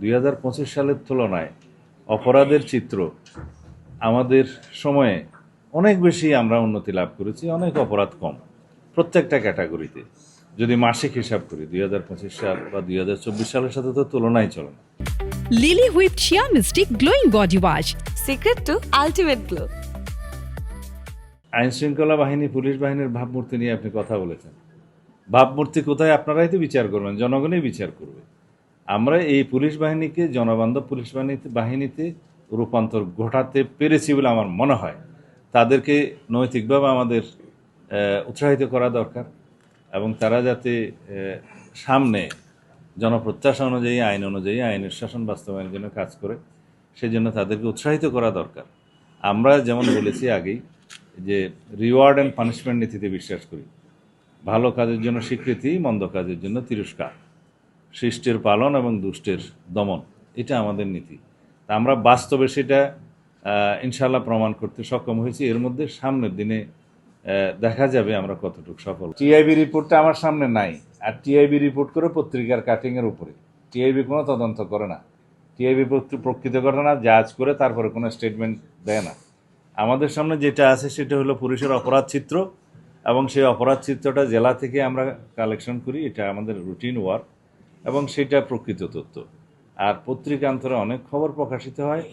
2025 সালের তুলনায় অপরাধের চিত্র আমাদের সময়ে অনেক বেশি আমরা উন্নতি লাভ করেছি, অনেক অপরাধ কম প্রত্যেকটা ক্যাটাগরিতে। যদি মাসিক হিসাব করি 2025 সাল বা 2024 সালের সাথে তো তুলনাই চলে না। লিলি হুইপ চিয়া মিষ্টি glowing body wash, secret two ultimate glow. আইন শৃঙ্খলা বাহিনী, পুলিশ বাহিনীর ভাবমূর্তি নিয়ে আপনি কথা বলেছেন। ভাবমূর্তি কোথায়? আপনারাই তো বিচার করবেন, জনগণই বিচার করবে। আমরা এই পুলিশ বাহিনীকে জনবান্ধব পুলিশ বাহিনীতে রূপান্তর ঘটাতে পেরেছি বলে আমার মনে হয়। তাদেরকে নৈতিকভাবে আমাদের উৎসাহিত করা দরকার এবং তারা যাতে সামনে জনপ্রত্যাশা অনুযায়ী, আইন অনুযায়ী আইনের শাসন বাস্তবায়নের জন্য কাজ করে, সেজন্য তাদেরকে উৎসাহিত করা দরকার। আমরা যেমন বলেছি আগেই যে রিওয়ার্ড অ্যান্ড পানিশমেন্ট নীতিতে বিশ্বাস করি। ভালো কাজের জন্য স্বীকৃতি, মন্দ কাজের জন্য তিরস্কার, শিষ্টের পালন এবং দুষ্টের দমন, এটা আমাদের নীতি। তা আমরা বাস্তবে সেটা ইনশাল্লাহ প্রমাণ করতে সক্ষম হয়েছি। এর মধ্যে সামনের দিনে দেখা যাবে আমরা কতটুকু সফল। টিআইবি রিপোর্টটা আমার সামনে নাই, আর টিআইবি রিপোর্ট করে পত্রিকার কাটিংয়ের উপরে। টিআইবি কোনো তদন্ত করে না, টিআইবি প্রকৃত ঘটনা জাজ করে তারপরে কোনো স্টেটমেন্ট দেয় না। আমাদের সামনে যেটা আছে সেটা হলো পুলিশের অপরাধ চিত্র, এবং সেই অপরাধ চিত্রটা জেলা থেকে আমরা কালেকশন করি, এটা আমাদের রুটিন ওয়ার্ক, এবং সেটা প্রকৃত তথ্য। আর পত্রিকান্তরে অনেক খবর প্রকাশিত হয়,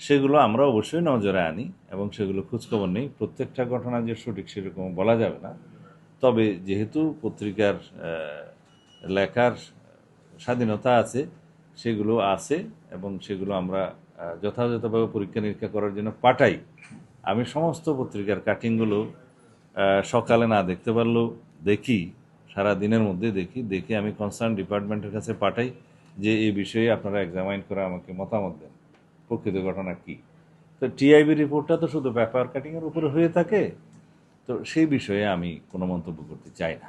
সেগুলো আমরা অবশ্যই নজরে আনি এবং সেগুলো খোঁজখবর নেই। প্রত্যেকটা ঘটনা যে সঠিক সেরকম বলা যাবে না, তবে যেহেতু পত্রিকার লেখার স্বাধীনতা আছে, সেগুলো আছে এবং সেগুলো আমরা যথাযথভাবে পরীক্ষা নিরীক্ষা করার জন্য পাঠাই। আমি সমস্ত পত্রিকার কাটিংগুলো সকালে না দেখতে পারলেও দেখি, সারা দিনের মধ্যে দেখে আমি কনসার্ন ডিপার্টমেন্টের কাছে পাঠাই যে এই বিষয়ে আপনারা এক্সামাইন করে আমাকে মতামত দেন, প্রকৃত ঘটনা কী। তো টিআইবি রিপোর্টটা তো শুধু পেপার কাটিংয়ের উপরে হয়ে থাকে, তো সেই বিষয়ে আমি কোনো মন্তব্য করতে চাই না।